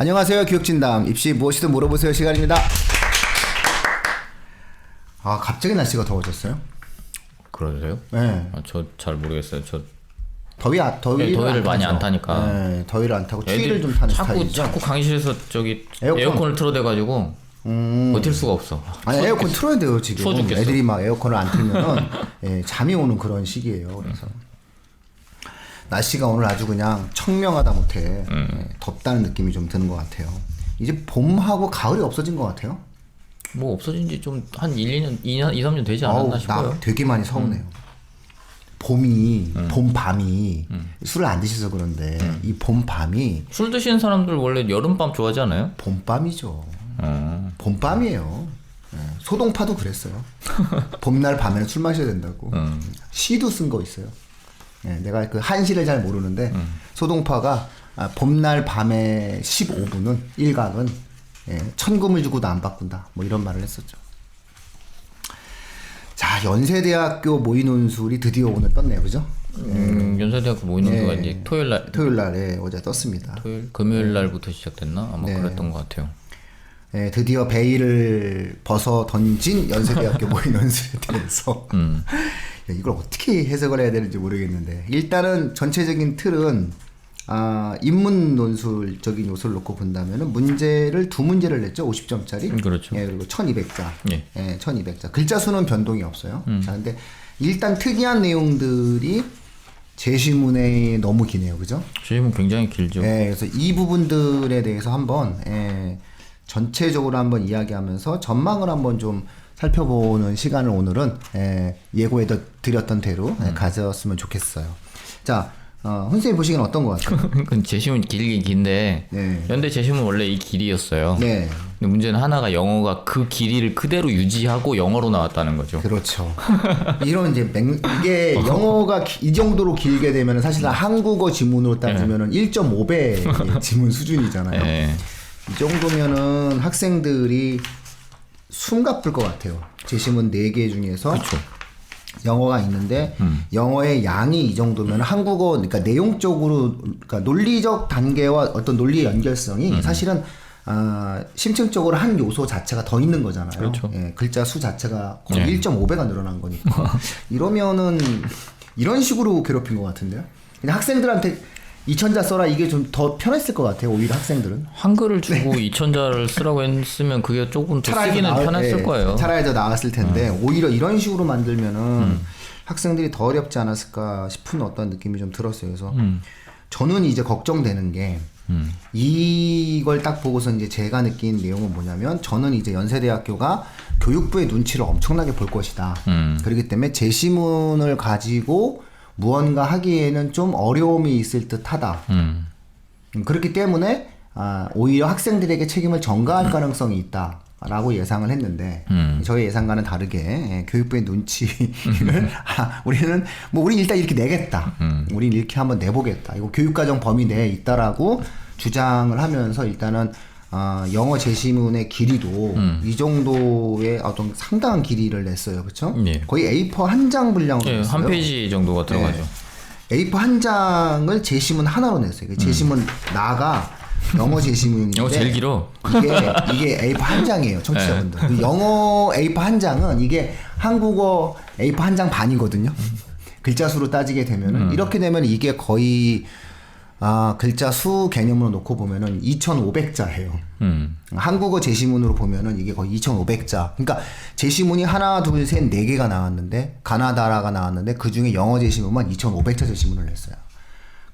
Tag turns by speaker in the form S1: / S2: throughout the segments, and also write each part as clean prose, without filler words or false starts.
S1: 안녕하세요. 교육진담 입시 무엇이든 물어보세요 시간입니다. 아 갑자기 날씨가 더워졌어요?
S2: 그러세요?
S1: 네.
S2: 저 잘 모르겠어요. 저
S1: 더위를
S2: 많이 안 타니까.
S1: 네, 더위를 안 타고 추위를 좀 타는 스타일이죠.
S2: 자꾸 강의실에서 에어컨을 틀어대가지고 버틸 수가 없어.
S1: 아니 에어컨 틀어야 돼요 지금.
S2: 추워 죽겠어.
S1: 애들이 막 에어컨을 안 틀면은 예, 잠이 오는 그런 시기예요. 그래서 날씨가 오늘 아주 그냥 청명하다 못해 예, 덥다는 느낌이 좀 드는 것 같아요. 이제 봄하고 가을이 없어진 것 같아요.
S2: 뭐 없어진 지 좀 한 2, 3년 되지 않았나 싶어요.
S1: 나 되게 많이 서운해요. 봄밤이 술을 안 드셔서 그런데 이 봄밤이
S2: 술 드시는 사람들 원래 여름밤 좋아하지 않아요?
S1: 봄밤이죠. 봄밤이에요. 예, 소동파도 그랬어요. 봄날 밤에는 술 마셔야 된다고. 시도 쓴 거 있어요. 예, 내가 그 한시를 잘 모르는데 소동파가 봄날 밤에 15분은 일각은 예, 천금을 주고도 안 바꾼다. 뭐 이런 말을 했었죠. 자, 연세대학교 모의논술이 드디어 오늘 떴네요, 그죠?
S2: 연세대학교 모의논술가
S1: 네.
S2: 이제 토요일
S1: 날에 어제 떴습니다.
S2: 금요일 날부터 시작됐나? 아마
S1: 네.
S2: 그랬던 것 같아요.
S1: 예, 드디어 베일을 벗어 던진 연세대학교 모의논술에 대해서 야, 이걸 어떻게 해석을 해야 되는지 모르겠는데 일단은 전체적인 틀은 인문 논술적인 요소를 놓고 본다면은 문제를 두 문제를 냈죠. 50점짜리.
S2: 그렇죠.
S1: 예, 그리고 1200자.
S2: 예.
S1: 예, 1200자. 글자 수는 변동이 없어요. 자, 근데 일단 특이한 내용들이 제시문에 너무 기네요. 그죠?
S2: 제시문 굉장히 길죠.
S1: 예, 그래서 이 부분들에 대해서 한번 전체적으로 한번 이야기하면서 전망을 한번 좀 살펴보는 시간을 오늘은 예고해 드렸던 대로 가졌으면 좋겠어요. 자, 선생님 보시기엔 어떤 것 같아요?
S2: 그 제시문 길긴 긴데
S1: 네.
S2: 연대 제시문 원래 이 길이었어요.
S1: 네,
S2: 근데 문제는 하나가 영어가 그 길이를 그대로 유지하고 영어로 나왔다는 거죠.
S1: 그렇죠. 이런 이제 이게 영어가 이 정도로 길게 되면 사실 한국어 지문으로 따지면은 1.5배 지문 수준이잖아요.
S2: 예.
S1: 이 정도면은 학생들이 숨가쁠 것 같아요. 제시문 4개 중에서
S2: 그렇죠.
S1: 영어가 있는데 영어의 양이 이 정도면 한국어 그러니까 내용적으로 그러니까 논리적 단계와 어떤 논리의 연결성이 사실은 심층적으로 한 요소 자체가 더 있는 거잖아요.
S2: 그렇죠.
S1: 예, 글자 수 자체가 거의 1.5배가 늘어난 거니까 이러면은 이런 식으로 괴롭힌 것 같은데요. 근데 학생들한테 2000자 써라 이게 좀 더 편했을 것 같아요. 오히려 학생들은
S2: 한글을 주고 2000자를 쓰라고 했으면 그게 조금 더 쓰기는 편했을 거예요.
S1: 차라리 더 나았을 텐데 오히려 이런 식으로 만들면은 학생들이 더 어렵지 않았을까 싶은 어떤 느낌이 좀 들었어요. 그래서 저는 이제 걱정되는 게 이걸 딱 보고서 이제 제가 느낀 내용은 뭐냐면 저는 이제 연세대학교가 교육부의 눈치를 엄청나게 볼 것이다. 그렇기 때문에 제시문을 가지고 무언가 하기에는 좀 어려움이 있을 듯하다. 그렇기 때문에 오히려 학생들에게 책임을 전가할 가능성이 있다라고 예상을 했는데 저의 예상과는 다르게 교육부의 눈치를 우리 일단 이렇게 내겠다. 우린 이렇게 한번 내보겠다. 이거 교육과정 범위 내에 있다라고 주장을 하면서 일단은 영어 제시문의 길이도 이 정도의 어떤 상당한 길이를 냈어요. 그렇죠?
S2: 예.
S1: 거의 A4 한 장 분량으로
S2: 예,
S1: 냈어요.
S2: 한 페이지 정도가 들어가죠.
S1: A4 한 장을 제시문 하나로 냈어요. 제시문 나가 영어 제시문인데
S2: 영어 제일 길어.
S1: 이게 A4 한 장이에요, 청취자분들. 그 영어 A4 한 장은 이게 한국어 A4 한 장 반이거든요. 글자 수로 따지게 되면은 이렇게 되면 이게 거의 글자 수 개념으로 놓고 보면은 2,500자예요. 한국어 제시문으로 보면은 이게 거의 2,500자. 그러니까 제시문이 하나, 둘, 셋, 4개가 나왔는데 가나다라가 나왔는데 그 중에 영어 제시문만 2,500자 제시문을 냈어요.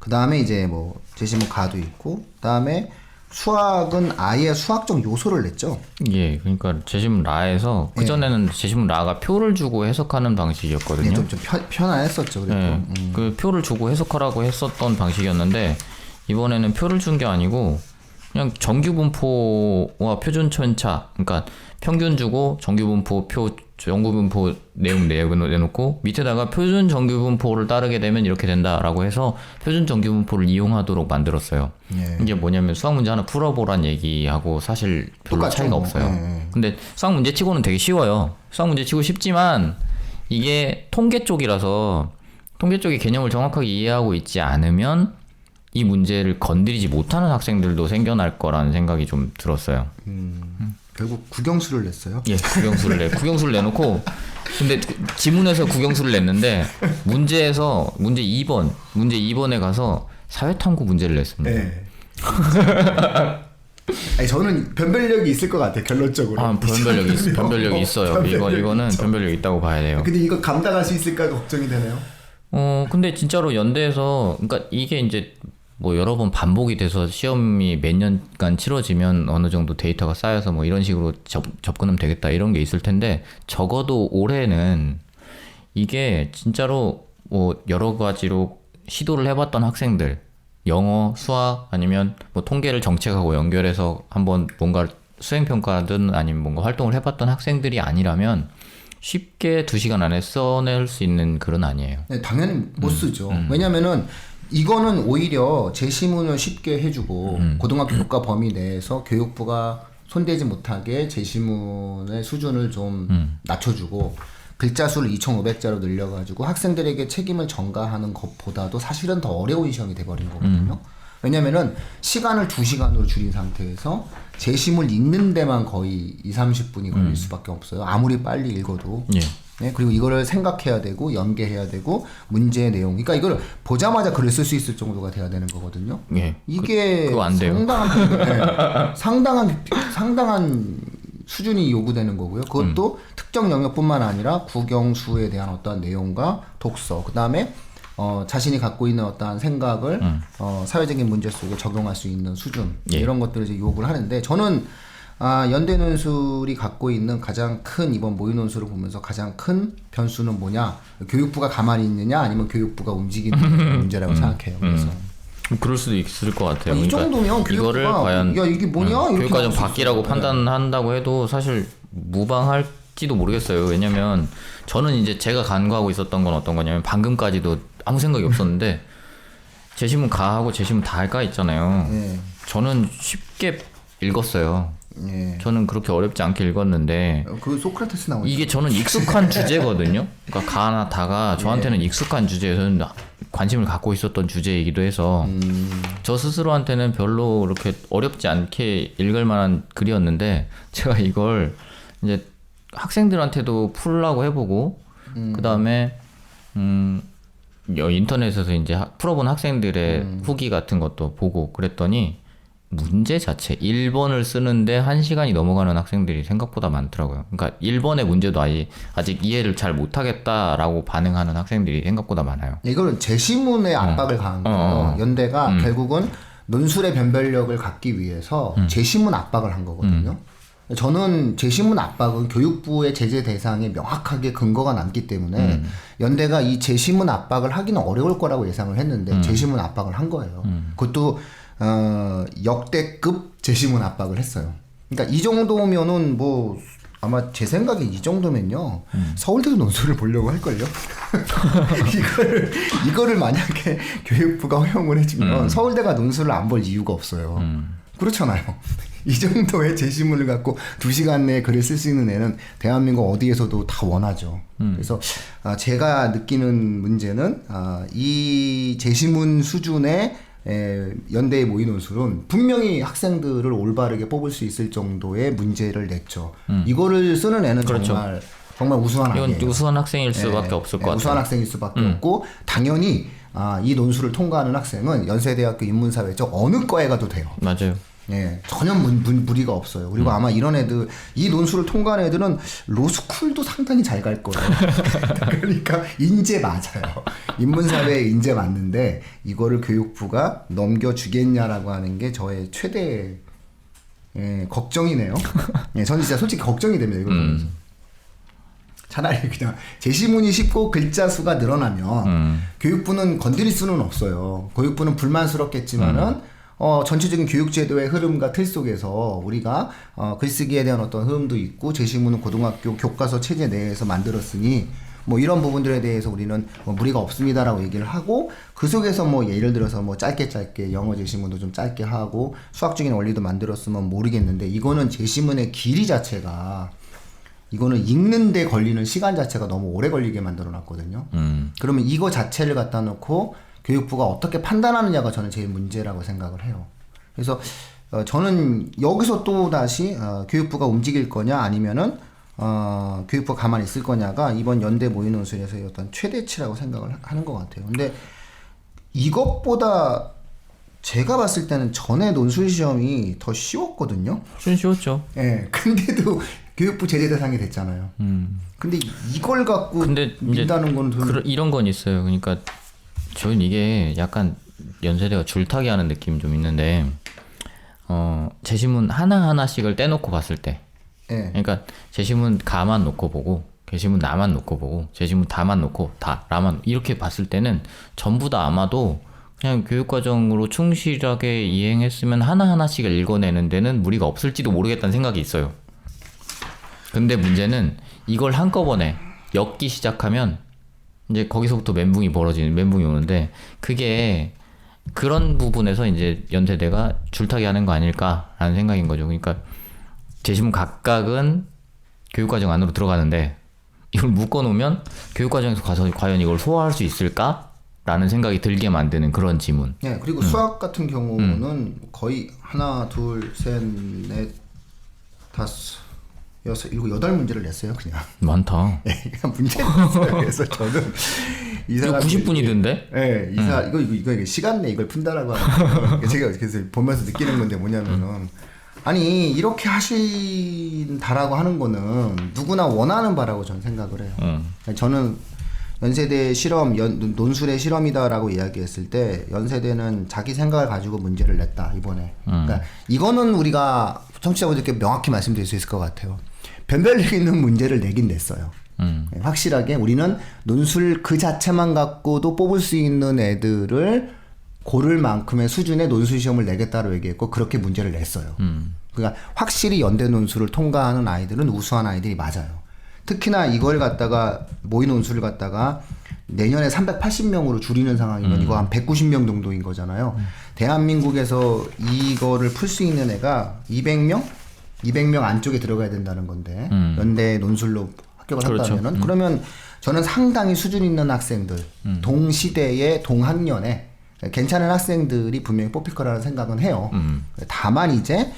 S1: 그 다음에 이제 뭐 제시문 가도 있고, 그 다음에 수학은 아예 수학적 요소를 냈죠.
S2: 예, 그러니까 제시문 라에서 그 전에는 제시문 라가 표를 주고 해석하는 방식이었거든요.
S1: 좀 편안했었죠. 그래도.
S2: 예, 그 표를 주고 해석하라고 했었던 방식이었는데 이번에는 표를 준 게 아니고 그냥 정규분포와 표준편차, 그러니까 평균 주고 정규분포 정규분포 내용 내놓고 밑에다가 표준 정규분포를 따르게 되면 이렇게 된다라고 해서 표준 정규분포를 이용하도록 만들었어요.
S1: 예.
S2: 이게 뭐냐면 수학 문제 하나 풀어보란 얘기하고 사실 별로
S1: 똑같죠,
S2: 차이가
S1: 뭐.
S2: 없어요.
S1: 예.
S2: 근데 수학 문제 치고는 되게 쉬워요. 수학 문제 치고 쉽지만 이게 통계 쪽이라서 통계 쪽의 개념을 정확하게 이해하고 있지 않으면 이 문제를 건드리지 못하는 학생들도 생겨날 거라는 생각이 좀 들었어요.
S1: 결국 국영수를 냈어요.
S2: 예, 국영수를 내놓고 근데 지문에서 국영수를 냈는데 문제 2번에 가서 사회탐구 문제를 냈습니다.
S1: 네. 아니, 저는 변별력이 있을 것 같아요. 결론적으로.
S2: 변별력이 있어요. 이거는 변별력이 있다고 봐야 돼요.
S1: 근데 이거 감당할 수 있을까 걱정이 되네요.
S2: 근데 진짜로 연대에서 그러니까 이게 이제 뭐 여러 번 반복이 돼서 시험이 몇 년간 치러지면 어느 정도 데이터가 쌓여서 뭐 이런 식으로 접근하면 되겠다 이런 게 있을 텐데 적어도 올해는 이게 진짜로 뭐 여러 가지로 시도를 해봤던 학생들 영어, 수학 아니면 뭐 통계를 정책하고 연결해서 한번 뭔가 수행평가든 아니면 뭔가 활동을 해봤던 학생들이 아니라면 쉽게 2시간 안에 써낼 수 있는 글은 아니에요.
S1: 네, 당연히 못 쓰죠. 왜냐면은 이거는 오히려 제시문을 쉽게 해주고 고등학교 교과 범위 내에서 교육부가 손대지 못하게 제시문의 수준을 좀 낮춰주고 글자 수를 2,500자로 늘려가지고 학생들에게 책임을 전가하는 것보다도 사실은 더 어려운 시험이 돼버린 거거든요. 왜냐면은 시간을 2시간으로 줄인 상태에서 제시문 읽는 데만 거의 20-30분이 걸릴 수밖에 없어요. 아무리 빨리 읽어도.
S2: 예.
S1: 네, 그리고 이거를 생각해야 되고 연계해야 되고 문제의 내용, 그러니까 이걸 보자마자 글을 쓸 수 있을 정도가 돼야 되는 거거든요.
S2: 예.
S1: 이게
S2: 그거 안 돼요.
S1: 상당한 수준이 요구되는 거고요. 그것도 특정 영역뿐만 아니라 국영수에 대한 어떠한 내용과 독서, 그 다음에 자신이 갖고 있는 어떠한 생각을 사회적인 문제 속에 적용할 수 있는 수준,
S2: 예.
S1: 이런 것들을 이제 요구를 하는데 저는 연대논술이 갖고 있는 가장 큰 이번 모의논술을 보면서 가장 큰 변수는 뭐냐? 교육부가 가만히 있느냐 아니면 교육부가 움직이는 문제라고 생각해요. 그래서
S2: 그럴 수도 있을 것 같아요.
S1: 이
S2: 그러니까
S1: 정도면
S2: 이거를 과연
S1: 야 이게 뭐냐? 이렇게
S2: 교육과정
S1: 나올 수
S2: 바뀌라고
S1: 있어요.
S2: 판단한다고 해도 사실 무방할지도 모르겠어요. 왜냐면 저는 이제 제가 간과하고 있었던 건 어떤 거냐면 방금까지도 아무 생각이 없었는데 제시문 가하고 제시문 다 할까 있잖아요.
S1: 네.
S2: 저는 쉽게 읽었어요.
S1: 예.
S2: 저는 그렇게 어렵지 않게 읽었는데
S1: 그 소크라테스 나오죠.
S2: 이게 저는 익숙한 주제거든요. 그러니까 가나 다가 저한테는 익숙한 주제에서 관심을 갖고 있었던 주제이기도 해서 저 스스로한테는 별로 그렇게 어렵지 않게 읽을 만한 글이었는데 제가 이걸 이제 학생들한테도 풀라고 해보고 그 다음에 인터넷에서 이제 풀어본 학생들의 후기 같은 것도 보고 그랬더니 문제 자체 1번을 쓰는데 1시간이 넘어가는 학생들이 생각보다 많더라고요. 그러니까 1번의 문제도 아직 이해를 잘 못하겠다라고 반응하는 학생들이 생각보다 많아요.
S1: 이거는 제시문의 압박을 가한 거예요. 연대가 결국은 논술의 변별력을 갖기 위해서 제시문 압박을 한 거거든요. 저는 제시문 압박은 교육부의 제재 대상에 명확하게 근거가 남기 때문에 연대가 이 제시문 압박을 하기는 어려울 거라고 예상을 했는데 제시문 압박을 한 거예요. 그것도 역대급 제시문 압박을 했어요. 그러니까 이 정도면은 뭐 아마 제 생각에 이 정도면요 서울대도 논술을 보려고 할걸요. 이거를 만약에 교육부가 허용을 해주면 서울대가 논술을 안 볼 이유가 없어요. 그렇잖아요. 이 정도의 제시문을 갖고 2시간 내에 글을 쓸 수 있는 애는 대한민국 어디에서도 다 원하죠. 그래서 제가 느끼는 문제는 이 제시문 수준의 연대의 모의논술은 분명히 학생들을 올바르게 뽑을 수 있을 정도의 문제를 냈죠. 이거를 쓰는 애는
S2: 그렇죠.
S1: 정말 우수한 아이예요.
S2: 이건 우수한 학생일 수밖에 없을 것 같아요.
S1: 우수한 학생일 수밖에 없고 당연히 이 논술을 통과하는 학생은 연세대학교 인문사회 쪽 어느 과에 가도 돼요.
S2: 맞아요.
S1: 예, 전혀 무리가 없어요. 그리고 아마 이런 애들, 이 논술을 통과한 애들은 로스쿨도 상당히 잘 갈 거예요. 그러니까 인재 맞아요. 인문사회에 인재 맞는데 이거를 교육부가 넘겨주겠냐라고 하는 게 저의 최대 걱정이네요. 예, 저는 진짜 솔직히 걱정이 됩니다. 이걸 보면서. 차라리 그냥 제시문이 쉽고 글자 수가 늘어나면 교육부는 건드릴 수는 없어요. 교육부는 불만스럽겠지만은 전체적인 교육제도의 흐름과 틀 속에서 우리가 글쓰기에 대한 어떤 흐름도 있고 제시문은 고등학교 교과서 체제 내에서 만들었으니 뭐 이런 부분들에 대해서 우리는 뭐 무리가 없습니다라고 얘기를 하고 그 속에서 뭐 예를 들어서 뭐 짧게 영어 제시문도 좀 짧게 하고 수학적인 원리도 만들었으면 모르겠는데 이거는 제시문의 길이 자체가 이거는 읽는데 걸리는 시간 자체가 너무 오래 걸리게 만들어 놨거든요. 그러면 이거 자체를 갖다 놓고 교육부가 어떻게 판단하느냐가 저는 제일 문제라고 생각을 해요. 그래서 저는 여기서 또 다시 교육부가 움직일 거냐 아니면은 교육부가 가만히 있을 거냐가 이번 연대 모의 논술에서의 어떤 최대치라고 생각을 하는 것 같아요. 근데 이것보다 제가 봤을 때는 전에 논술 시험이 더 쉬웠거든요.
S2: 좀 쉬웠죠.
S1: 예. 근데도 교육부 제재 대상이 됐잖아요. 근데 이걸 갖고 민다는 거는
S2: 이런 건 있어요. 그러니까 저는 이게 약간 연세대가 줄타기 하는 느낌이 좀 있는데 제시문 하나하나씩을 떼놓고 봤을 때
S1: 예.
S2: 그러니까 제시문 가만 놓고 보고 제시문 나만 놓고 보고 제시문 다만 놓고 라만 이렇게 봤을 때는 전부 다 아마도 그냥 교육과정으로 충실하게 이행했으면 하나하나씩을 읽어내는 데는 무리가 없을지도 모르겠다는 생각이 있어요. 근데 문제는 이걸 한꺼번에 엮기 시작하면 이제 거기서부터 멘붕이 오는데 그게 그런 부분에서 이제 연세대가 줄타기 하는 거 아닐까라는 생각인 거죠. 그러니까 제시문 각각은 교육과정 안으로 들어가는데 이걸 묶어놓으면 교육과정에서 가서 과연 이걸 소화할 수 있을까라는 생각이 들게 만드는 그런 지문.
S1: 네, 그리고 수학 같은 경우는 거의 하나, 둘, 셋, 넷, 다섯, 여섯, 일곱, 여덟 문제를 냈어요, 그냥.
S2: 많다.
S1: 네, 그냥 문제를 냈어요. 그래서 저는 이 사람
S2: 90분이던데?
S1: 네, 이거 시간 내 이걸 푼다라고 하는 거. 제가 그래서 보면서 느끼는 건데 뭐냐면은 아니 이렇게 하신다라고 하는 거는 누구나 원하는 바라고 저는 생각을 해요. 저는 연세대 실험, 논술의 실험이다라고 이야기했을 때 연세대는 자기 생각을 가지고 문제를 냈다 이번에. 그러니까 이거는 우리가 청취자분들께 명확히 말씀드릴 수 있을 것 같아요. 변별력 있는 문제를 내긴 냈어요. 확실하게 우리는 논술 그 자체만 갖고도 뽑을 수 있는 애들을 고를 만큼의 수준의 논술 시험을 내겠다고 얘기했고 그렇게 문제를 냈어요. 그러니까 확실히 연대 논술을 통과하는 아이들은 우수한 아이들이 맞아요. 특히나 이걸 갖다가 모의 논술을 갖다가 내년에 380명으로 줄이는 상황이면 이거 한 190명 정도인 거잖아요. 대한민국에서 이거를 풀 수 있는 애가 200명 안쪽에 들어가야 된다는 건데 연대 논술로 합격을 한다면은 그러면 저는 상당히 수준 있는 학생들 동시대의 동학년에 괜찮은 학생들이 분명히 뽑힐 거라는 생각은 해요. 다만 이제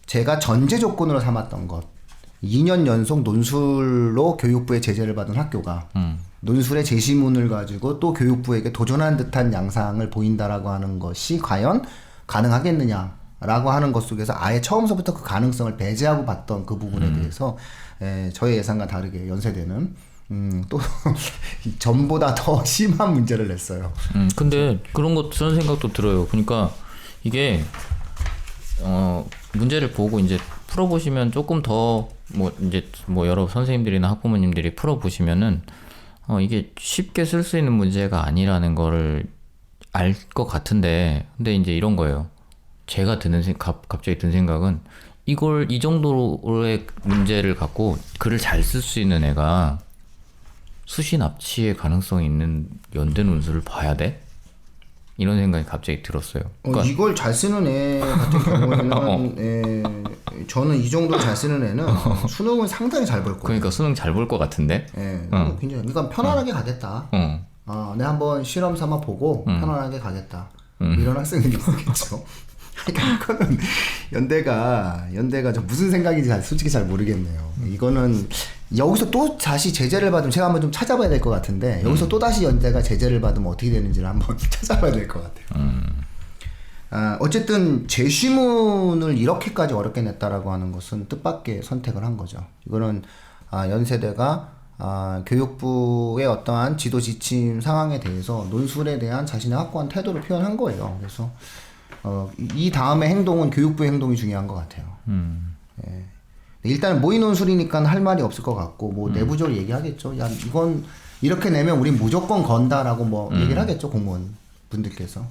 S1: 제가 전제 조건으로 삼았던 것 2년 연속 논술로 교육부의 제재를 받은 학교가 논술의 제시문을 가지고 또 교육부에게 도전한 듯한 양상을 보인다라고 하는 것이 과연 가능하겠느냐라고 하는 것 속에서 아예 처음서부터 그 가능성을 배제하고 봤던 그 부분에 대해서 저의 예상과 다르게 연세대는 또 전보다 더 심한 문제를 냈어요.
S2: 근데 그런 생각도 들어요. 그러니까 이게 문제를 보고 이제 풀어보시면 조금 더 여러 선생님들이나 학부모님들이 풀어보시면은 이게 쉽게 쓸 수 있는 문제가 아니라는 거를 알 것 같은데 근데 이제 이런 거예요. 제가 갑자기 든 생각은 이걸 이 정도의 문제를 갖고 글을 잘 쓸 수 있는 애가 수시 납치의 가능성이 있는 연대 논술을 봐야 돼? 이런 생각이 갑자기 들었어요. 그러니까
S1: 이걸 잘 쓰는 애 같은 경우에는 저는 이 정도 잘 쓰는 애는 수능을 상당히 잘 볼 거예요.
S2: 그러니까 수능 잘 볼 것 같은데?
S1: 굉장히 그러니까 편안하게 가겠다. 내가 한번 실험 삼아 보고 편안하게 가겠다. 이런 학생들이 있겠죠. 그러니까 이거는 연대가 좀 무슨 생각인지 솔직히 잘 모르겠네요. 이거는 여기서 또 다시 제재를 받으면 제가 한번 좀 찾아봐야 될 것 같은데 여기서 또 다시 연대가 제재를 받으면 어떻게 되는지를 한번 찾아봐야 될 것 같아요. 어쨌든 제시문을 이렇게까지 어렵게 냈다라고 하는 것은 뜻밖의 선택을 한 거죠. 이거는 연세대가 교육부의 어떠한 지도 지침 상황에 대해서 논술에 대한 자신의 확고한 태도를 표현한 거예요. 그래서 이 다음의 행동은 교육부의 행동이 중요한 것 같아요. 예. 일단 모의 논술이니까 할 말이 없을 것 같고 내부적으로 얘기하겠죠. 야 이건 이렇게 내면 우린 무조건 건다라고 얘기를 하겠죠, 공무원 분들께서.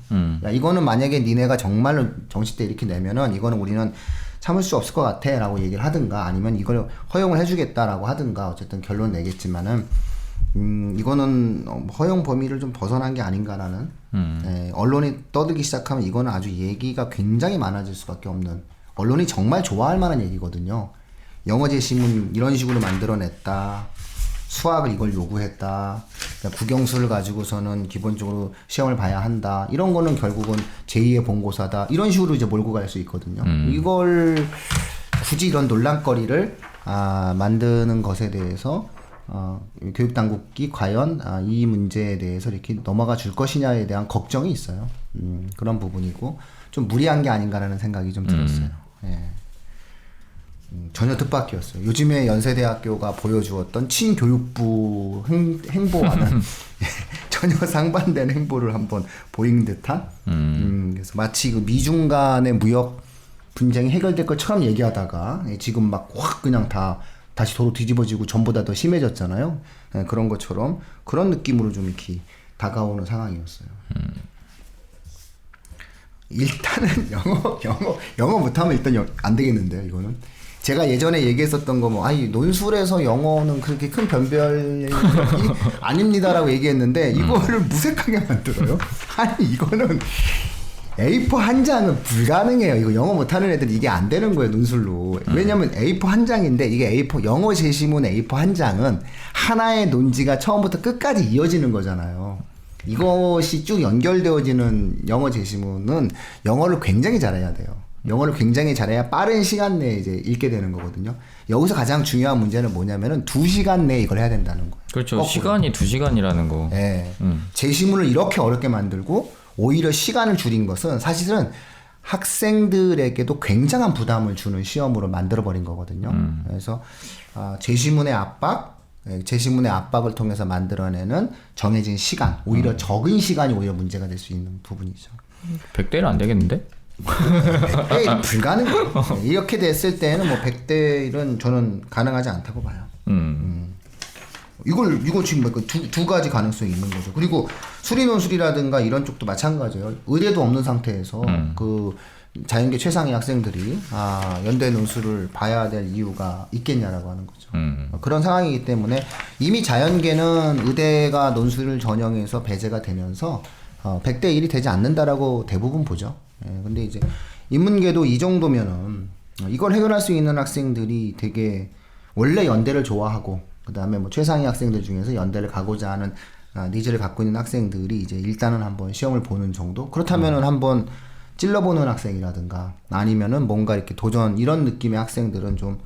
S1: 야 이거는 만약에 니네가 정말로 정시 때 이렇게 내면은 이거는 우리는 참을 수 없을 것 같아라고 얘기를 하든가 아니면 이걸 허용을 해주겠다라고 하든가 어쨌든 결론 내겠지만은 이거는 허용 범위를 좀 벗어난 게 아닌가라는 언론이 떠들기 시작하면 이거는 아주 얘기가 굉장히 많아질 수밖에 없는 언론이 정말 좋아할 만한 얘기거든요. 영어 제시문 이런 식으로 만들어냈다. 수학을 이걸 요구했다. 국영수를 가지고서는 기본적으로 시험을 봐야 한다. 이런 거는 결국은 제2의 본고사다. 이런 식으로 이제 몰고 갈 수 있거든요. 이걸 굳이 이런 논란거리를 만드는 것에 대해서 교육당국이 과연 이 문제에 대해서 이렇게 넘어가 줄 것이냐에 대한 걱정이 있어요. 그런 부분이고 좀 무리한 게 아닌가라는 생각이 좀 들었어요. 예. 전혀 뜻밖이었어요. 요즘에 연세대학교가 보여주었던 친교육부 행보와는 전혀 상반된 행보를 한번 보인 듯한 그래서 마치 그 미중 간의 무역 분쟁이 해결될 것처럼 얘기하다가 지금 막 확 그냥 다시 도로 뒤집어지고 전보다 더 심해졌잖아요. 예, 그런 것처럼 그런 느낌으로 좀 이렇게 다가오는 상황이었어요. 일단은 영어 못하면 일단 안 되겠는데요, 이거는. 제가 예전에 얘기했었던 거 논술에서 영어는 그렇게 큰 변별이 아닙니다라고 얘기했는데 이거를 무색하게 만들어요. 아니 이거는 A4 한 장은 불가능해요. 이거 영어 못하는 애들은 이게 안 되는 거예요, 논술로. 왜냐면 A4 한 장인데 이게 영어 제시문 A4 한 장은 하나의 논지가 처음부터 끝까지 이어지는 거잖아요. 이것이 쭉 연결되어지는 영어 제시문은 영어를 굉장히 잘해야 돼요. 영어를 굉장히 잘해야 빠른 시간 내에 이제 읽게 되는 거거든요. 여기서 가장 중요한 문제는 뭐냐면은 2시간 내에 이걸 해야 된다는 거예요.
S2: 그렇죠.
S1: 거꾸로.
S2: 시간이 2시간이라는 거.
S1: 네. 제시문을 이렇게 어렵게 만들고 오히려 시간을 줄인 것은 사실은 학생들에게도 굉장한 부담을 주는 시험으로 만들어버린 거거든요. 그래서 제시문의 압박을 통해서 만들어내는 정해진 시간, 오히려 적은 시간이 오히려 문제가 될 수 있는 부분이죠.
S2: 100대는 안 되겠는데?
S1: 100대 1 불가능해요. 이렇게 됐을 때는 뭐 100대 1은 저는 가능하지 않다고 봐요. 이거 지금 두 가지 가능성이 있는 거죠. 그리고 수리논술이라든가 이런 쪽도 마찬가지예요. 의뢰도 없는 상태에서 그 자연계 최상위 학생들이 연대 논술을 봐야 될 이유가 있겠냐라고 하는 거죠. 그런 상황이기 때문에 이미 자연계는 의대가 논술을 전형해서 배제가 되면서 100대 1이 되지 않는다라고 대부분 보죠. 예, 근데 이제 인문계도 이 정도면은 이걸 해결할 수 있는 학생들이 되게 원래 연대를 좋아하고 그다음에 뭐 최상위 학생들 중에서 연대를 가고자 하는 니즈를 갖고 있는 학생들이 이제 일단은 한번 시험을 보는 정도. 그렇다면은 한번 찔러보는 학생이라든가 아니면은 뭔가 이렇게 도전 이런 느낌의 학생들은 좀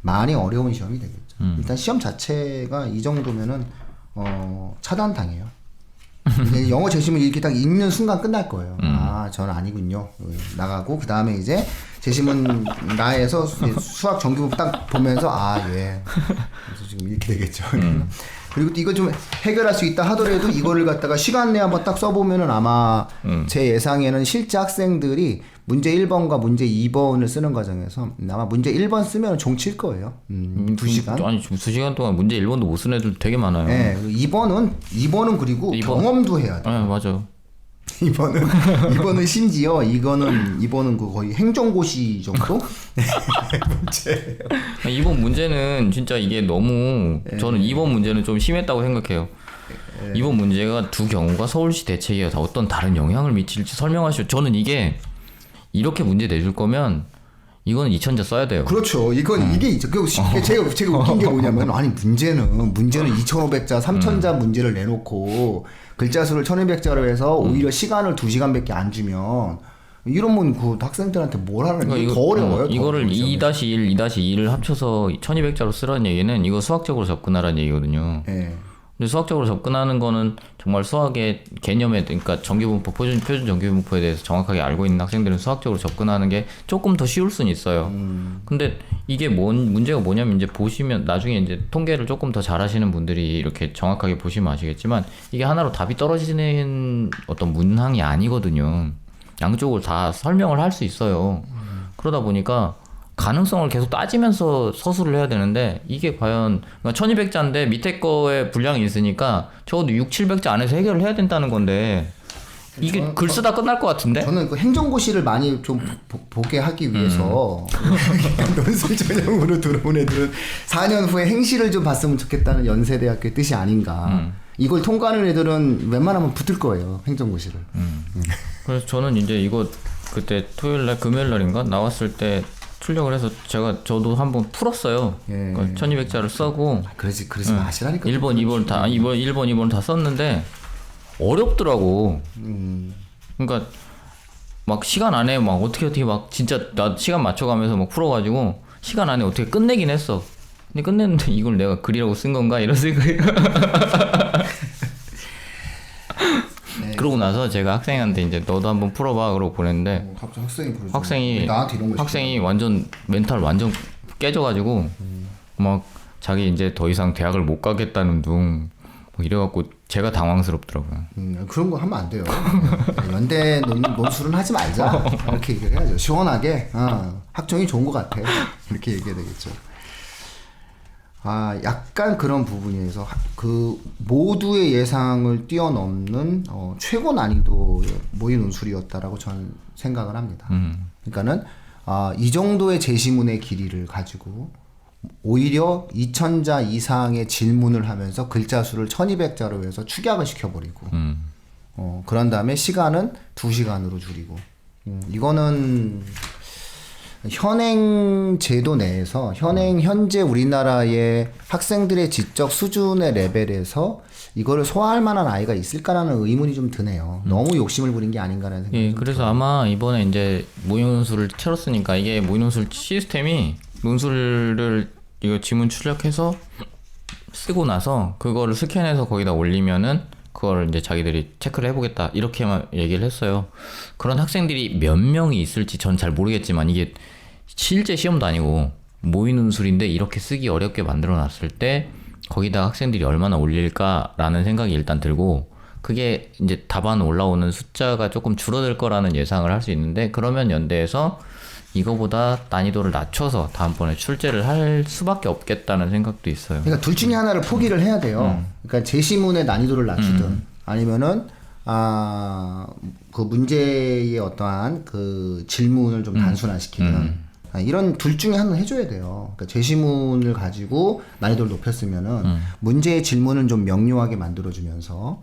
S1: 많이 어려운 시험이 되겠죠. 일단 시험 자체가 이 정도면은 차단당해요. 영어 제시문 이렇게 딱 읽는 순간 끝날 거예요. 저는 아니군요. 나가고 그 다음에 이제 제시문 나에서 수학 정규부 딱 보면서 예. 그래서 지금 이렇게 되겠죠. 그리고 이거 좀 해결할 수 있다 하더라도 이거를 갖다가 시간 내에 한번 딱 써보면은 아마 제 예상에는 실제 학생들이 문제 1번과 문제 2번을 쓰는 과정에서 아마 문제 1번 쓰면 종칠 거예요. 2시간.
S2: 아니, 지금 2시간 동안 문제 1번도 못 쓴 애들 되게 많아요.
S1: 네. 2번은 그리고 2번. 경험도 해야 돼.
S2: 네, 맞아.
S1: 2번은 심지어 이번은 그 거의 행정고시 정도 문제예요.
S2: 이번 문제는 진짜 이게 너무 저는 이번 문제는 좀 심했다고 생각해요. 이번 문제가 두 경우가 서울시 대책에 어떤 다른 영향을 미칠지 설명하시오. 저는 이게 이렇게 문제 내줄 거면 이거는 2000자 써야 돼요.
S1: 그렇죠. 이게 제가 웃긴 게 뭐냐면 아니 문제는 2500자, 3000자 문제를 내놓고 글자 수를 1200자로 해서 오히려 시간을 2시간밖에 안 주면 이러면 그 학생들한테 뭘 하는 게 더 어려워요.
S2: 이거를 2-1, 2-2를 합쳐서 1200자로 쓰라는 얘기는 이거 수학적으로 접근하라는 얘기거든요.
S1: 네.
S2: 근데 수학적으로 접근하는 거는 정말 수학의 개념에, 그러니까 정규분포, 표준 정규분포에 대해서 정확하게 알고 있는 학생들은 수학적으로 접근하는 게 조금 더 쉬울 수는 있어요. 근데 이게 문제가 뭐냐면 이제 보시면 나중에 이제 통계를 조금 더 잘하시는 분들이 이렇게 정확하게 보시면 아시겠지만 이게 하나로 답이 떨어지는 어떤 문항이 아니거든요. 양쪽을 다 설명을 할 수 있어요. 그러다 보니까 가능성을 계속 따지면서 서술을 해야 되는데 이게 과연 1200자인데 밑에 거에 분량이 있으니까 적어도 600-700자 안에서 해결을 해야 된다는 건데 이게 글 쓰다 끝날 것 같은데?
S1: 저는 그 행정고시를 많이 좀 보게 하기 위해서 논술 전형으로 들어온 애들은 4년 후에 행시를 좀 봤으면 좋겠다는 연세대학교의 뜻이 아닌가. 이걸 통과하는 애들은 웬만하면 붙을 거예요, 행정고시를.
S2: 그래서 저는 이제 이거 그때 금요일날 나왔을 때 출력을 해서 저도 한번 풀었어요.
S1: 예.
S2: 그러니까 1200자를 써고
S1: 그러지 마시라니까.
S2: 1번, 2번 다 썼는데 어렵더라고. 그러니까 막 시간 안에 막 어떻게 막 진짜 나 시간 맞춰가면서 막 풀어가지고 시간 안에 어떻게 끝내긴 했어. 근데 끝냈는데 이걸 내가 글이라고 쓴 건가 이런 생각이.
S1: 네.
S2: 그러고 나서 제가 학생한테 이제 너도 한번 풀어봐 그러고 보냈는데
S1: 갑자기 학생이 나한테 이런 거
S2: 학생이 완전 멘탈 완전 깨져가지고 막 자기 이제 더 이상 대학을 못 가겠다는 둥 막 이래갖고 제가 당황스럽더라고요.
S1: 그런 거 하면 안 돼요. 연대 논술은 하지 말자 이렇게 얘기를 해야죠. 시원하게 학종이 좋은 것 같아 이렇게 얘기해야 되겠죠. 약간 그런 부분에서 그 모두의 예상을 뛰어넘는 최고 난이도의 모의 논술이었다라고 저는 생각을 합니다. 그러니까는 이 정도의 제시문의 길이를 가지고 오히려 2000자 이상의 질문을 하면서 글자 수를 1200자로 해서 축약을 시켜버리고 그런 다음에 시간은 2시간으로 줄이고 이거는 현행 제도 내에서 현재 우리나라의 학생들의 지적 수준의 레벨에서 이거를 소화할 만한 아이가 있을까라는 의문이 좀 드네요. 너무 욕심을 부린 게 아닌가라는 생각이
S2: 예, 그래서 들어요. 아마 이번에 이제 모의 논술을 치렀으니까 이게 모의 논술 시스템이 논술을 이거 지문 출력해서 쓰고 나서 그거를 스캔해서 거기다 올리면은 그걸 이제 자기들이 체크를 해보겠다 이렇게만 얘기를 했어요. 그런 학생들이 몇 명이 있을지 전 잘 모르겠지만 이게 실제 시험도 아니고 모의 논술인데 이렇게 쓰기 어렵게 만들어 놨을 때 거기다 학생들이 얼마나 올릴까라는 생각이 일단 들고 그게 이제 답안 올라오는 숫자가 조금 줄어들 거라는 예상을 할 수 있는데 그러면 연대에서 이거보다 난이도를 낮춰서 다음번에 출제를 할 수밖에 없겠다는 생각도 있어요.
S1: 그러니까 둘 중에 하나를 포기를 해야 돼요. 그러니까 제시문의 난이도를 낮추든 아니면은 그 문제의 어떠한 그 질문을 좀 단순화시키든 이런 둘 중에 하나는 해줘야 돼요. 그러니까 제시문을 가지고 난이도를 높였으면은 문제의 질문은 좀 명료하게 만들어주면서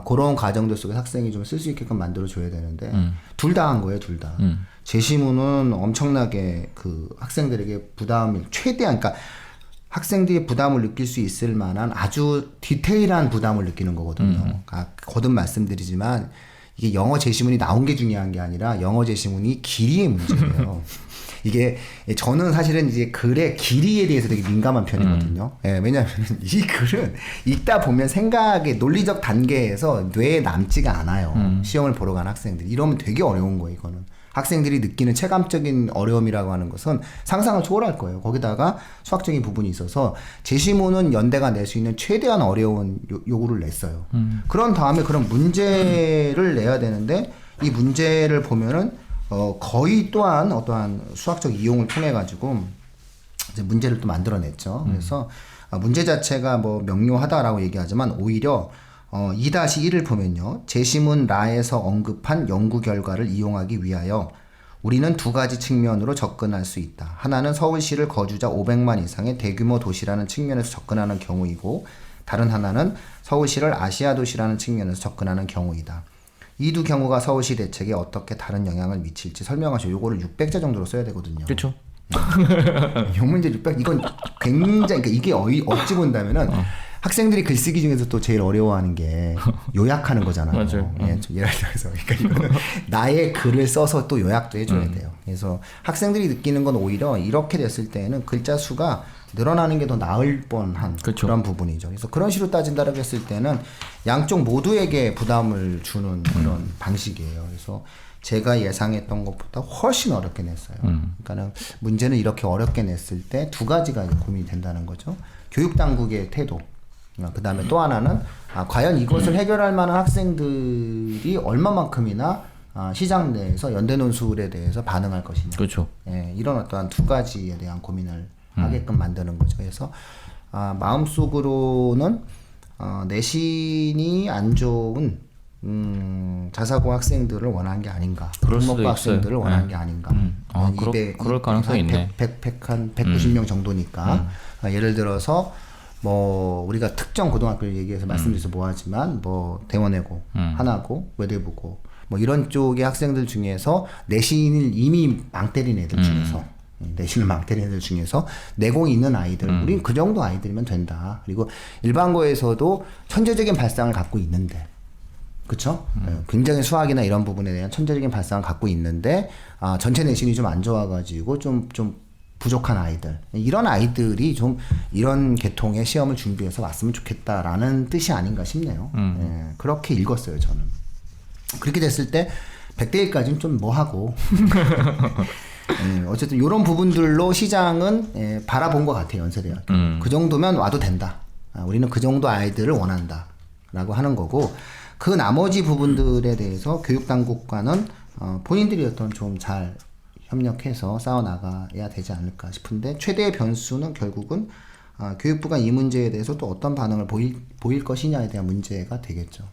S1: 그런 과정들 속에 학생이 좀 쓸 수 있게끔 만들어줘야 되는데 둘 다 한 거예요, 둘 다. 제시문은 엄청나게 그 학생들에게 부담을 최대한 그러니까 학생들이 부담을 느낄 수 있을 만한 아주 디테일한 부담을 느끼는 거거든요. 거듭 말씀드리지만 이게 영어 제시문이 나온 게 중요한 게 아니라 영어 제시문이 길이의 문제예요. 이게 저는 사실은 이제 글의 길이에 대해서 되게 민감한 편이거든요. 예, 왜냐하면 이 글은 읽다 보면 생각의 논리적 단계에서 뇌에 남지가 않아요. 시험을 보러 간 학생들 이러면 되게 어려운 거예요. 이거는 학생들이 느끼는 체감적인 어려움이라고 하는 것은 상상을 초월할 거예요. 거기다가 수학적인 부분이 있어서 제시문은 연대가 낼 수 있는 최대한 어려운 요구를 냈어요. 그런 다음에 그런 문제를 내야 되는데 이 문제를 보면은 거의 또한 어떠한 수학적 이용을 통해 가지고 이제 문제를 또 만들어냈죠. 그래서 문제 자체가 뭐 명료하다라고 얘기하지만 오히려 2-1을 보면요. 제시문 라에서 언급한 연구 결과를 이용하기 위하여 우리는 두 가지 측면으로 접근할 수 있다. 하나는 서울시를 거주자 500만 이상의 대규모 도시라는 측면에서 접근하는 경우이고 다른 하나는 서울시를 아시아 도시라는 측면에서 접근하는 경우이다. 이 두 경우가 서울시 대책에 어떻게 다른 영향을 미칠지 설명하셔. 요거를 600자 정도로 써야 되거든요.
S2: 그렇죠.
S1: 요 문제 600 이건 굉장히 그러니까 이게 어찌 본다면은 학생들이 글쓰기 중에서 또 제일 어려워하는 게 요약하는 거잖아요.
S2: 맞아요.
S1: 예, 좀 예를 들어서 그러니까 이거는 나의 글을 써서 또 요약도 해줘야 돼요. 그래서 학생들이 느끼는 건 오히려 이렇게 됐을 때는 글자 수가 늘어나는 게 더 나을 뻔한
S2: 그렇죠.
S1: 그런 부분이죠. 그래서 그런 식으로 따진다고 했을 때는 양쪽 모두에게 부담을 주는 그런 방식이에요. 그래서 제가 예상했던 것보다 훨씬 어렵게 냈어요. 그러니까는 문제는 이렇게 어렵게 냈을 때 두 가지가 고민이 된다는 거죠. 교육 당국의 태도. 그 다음에 또 하나는 과연 이것을 해결할 만한 학생들이 얼마만큼이나 시장 내에서 연대 논술에 대해서 반응할 것이냐.
S2: 그렇죠.
S1: 예, 이런 어떠한 두 가지에 대한 고민을 하게끔 만드는 거죠. 그래서 마음속으로는 내신이 안 좋은 자사고 학생들을 원하는 게 아닌가.
S2: 그럴 수도
S1: 국문과
S2: 있어요.
S1: 학생들을 원하는 게 아닌가.
S2: 그럴 가능성이 있네.
S1: 100 한 190명 정도니까 예를 들어서 뭐 우리가 특정 고등학교를 얘기해서 말씀드려서 뭐하지만 뭐 대원외고, 하나고, 외대부고 뭐 이런 쪽의 학생들 중에서 내신을 이미 망 때린 애들 중에서 내신을 망태는 애들 중에서 내공이 있는 아이들, 우린 그 정도 아이들이면 된다. 그리고 일반고에서도 천재적인 발상을 갖고 있는데, 그쵸? 굉장히 수학이나 이런 부분에 대한 천재적인 발상을 갖고 있는데, 전체 내신이 좀 안 좋아가지고 좀 부족한 아이들. 이런 아이들이 좀 이런 계통의 시험을 준비해서 왔으면 좋겠다라는 뜻이 아닌가 싶네요. 예, 그렇게 읽었어요, 저는. 그렇게 됐을 때, 100대 1까지는 좀 뭐하고. 예, 어쨌든 이런 부분들로 시장은 바라본 것 같아요, 연세대학교. 그 정도면 와도 된다. 우리는 그 정도 아이들을 원한다. 라고 하는 거고, 그 나머지 부분들에 대해서 교육당국과는 본인들이 어떤 좀 잘 협력해서 싸워나가야 되지 않을까 싶은데, 최대의 변수는 결국은 교육부가 이 문제에 대해서 또 어떤 반응을 보일 것이냐에 대한 문제가 되겠죠.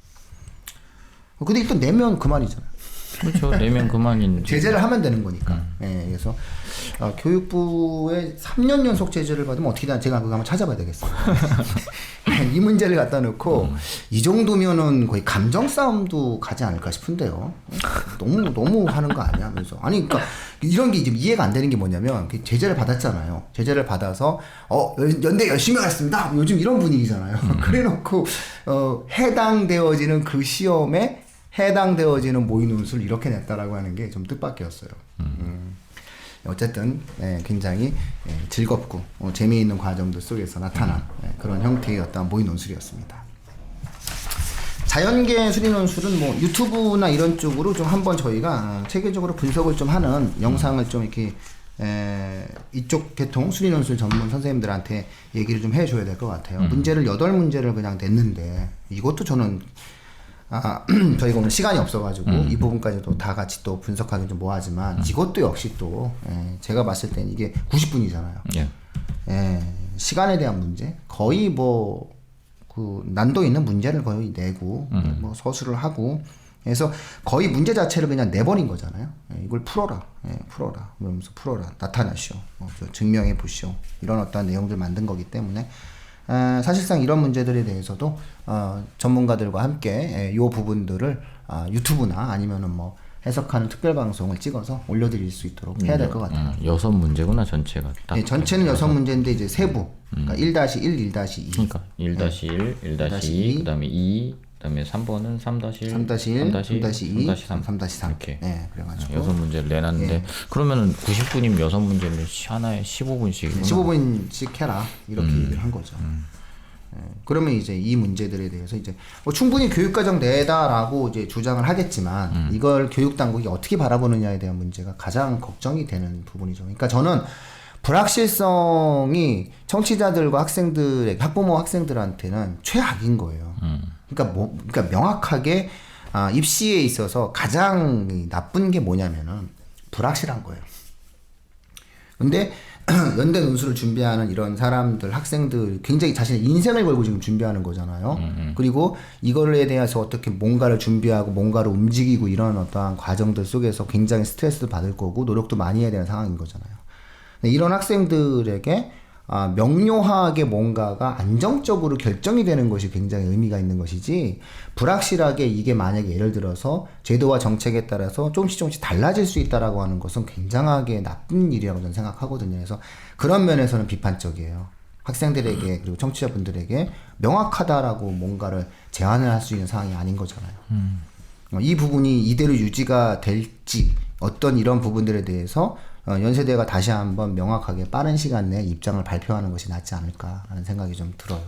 S1: 근데 일단 내면 그만이잖아요.
S2: 그렇죠. 내면 그만인.
S1: 제재를 하면 되는 거니까. 예, 그래서 교육부에 3년 연속 제재를 받으면 어떻게 되나 제가 그거 한번 찾아봐야 되겠어요. 이 문제를 갖다 놓고 이 정도면은 거의 감정 싸움도 가지 않을까 싶은데요. 너무 하는 거 아니야? 그래서 아니 그러니까 이런 게 지금 이해가 안 되는 게 뭐냐면 제재를 받았잖아요. 제재를 받아서 연대 열심히 하겠습니다. 요즘 이런 분위기잖아요. 그래놓고 해당되어지는 그 시험에 해당되어지는 모의 논술 이렇게 냈다라고 하는 게 좀 뜻밖이었어요. 어쨌든 굉장히 즐겁고 재미있는 과정들 속에서 나타난 그런 형태의 어떤 모의 논술이었습니다. 자연계 수리 논술은 뭐 유튜브나 이런 쪽으로 좀 한번 저희가 체계적으로 분석을 좀 하는 영상을 좀 이렇게 이쪽 계통 수리 논술 전문 선생님들한테 얘기를 좀 해줘야 될 것 같아요. 문제를 8문제를 그냥 냈는데 이것도 저는 저희가 오늘 시간이 없어가지고 이 부분까지도 다 같이 또 분석하기 좀 뭐하지만 이것도 역시 또 제가 봤을 땐 이게 90분이잖아요. 시간에 대한 문제 거의 뭐 그 난도 있는 문제를 거의 내고 뭐 서술을 하고 그래서 거의 문제 자체를 그냥 내버린 거잖아요. 이걸 풀어라, 풀어라, 그러면서 풀어라, 나타나시오, 증명해 보시오 이런 어떤 내용들 만든 거기 때문에. 사실상 이런 문제들에 대해서도 전문가들과 함께 이 부분들을 유튜브나 아니면은 뭐 해석하는 특별 방송을 찍어서 올려드릴 수 있도록 해야 될 것 같아요.
S2: 6문제구나 전체가. 딱
S1: 전체는 6문제인데 이제 세부. 그러니까 1-1, 1-2.
S2: 그러니까 1-1, 1-2, 그다음에 2, 그다음에 3번은 3-1,
S1: 3-1, 3-2,
S2: 3-3,
S1: 3-3.
S2: 이렇게.
S1: 그래가지고
S2: 6문제를 내놨는데 그러면은 90분이면 6문제면 하나에 15분씩이구나.
S1: 15분씩 해라 이렇게 얘기를 한 거죠. 그러면 이제 이 문제들에 대해서 이제 충분히 교육과정 내다라고 이제 주장을 하겠지만 이걸 교육당국이 어떻게 바라보느냐에 대한 문제가 가장 걱정이 되는 부분이죠. 그러니까 저는 불확실성이 청취자들과 학생들의 학부모 학생들한테는 최악인 거예요. 그러니까 명확하게 입시에 있어서 가장 나쁜 게 뭐냐면은 불확실한 거예요. 근데 연대 논술을 준비하는 이런 사람들, 학생들 굉장히 자신의 인생을 걸고 지금 준비하는 거잖아요. 그리고 이거에 대해서 어떻게 뭔가를 준비하고 뭔가를 움직이고 이런 어떠한 과정들 속에서 굉장히 스트레스도 받을 거고 노력도 많이 해야 되는 상황인 거잖아요. 이런 학생들에게 명료하게 뭔가가 안정적으로 결정이 되는 것이 굉장히 의미가 있는 것이지 불확실하게 이게 만약에 예를 들어서 제도와 정책에 따라서 조금씩 달라질 수 있다라고 하는 것은 굉장하게 나쁜 일이라고 저는 생각하거든요. 그래서 그런 면에서는 비판적이에요. 학생들에게 그리고 청취자분들에게 명확하다라고 뭔가를 제안을 할 수 있는 상황이 아닌 거잖아요. 이 부분이 이대로 유지가 될지 어떤 이런 부분들에 대해서 연세대가 다시 한번 명확하게 빠른 시간 내에 입장을 발표하는 것이 낫지 않을까라는 생각이 좀 들어요.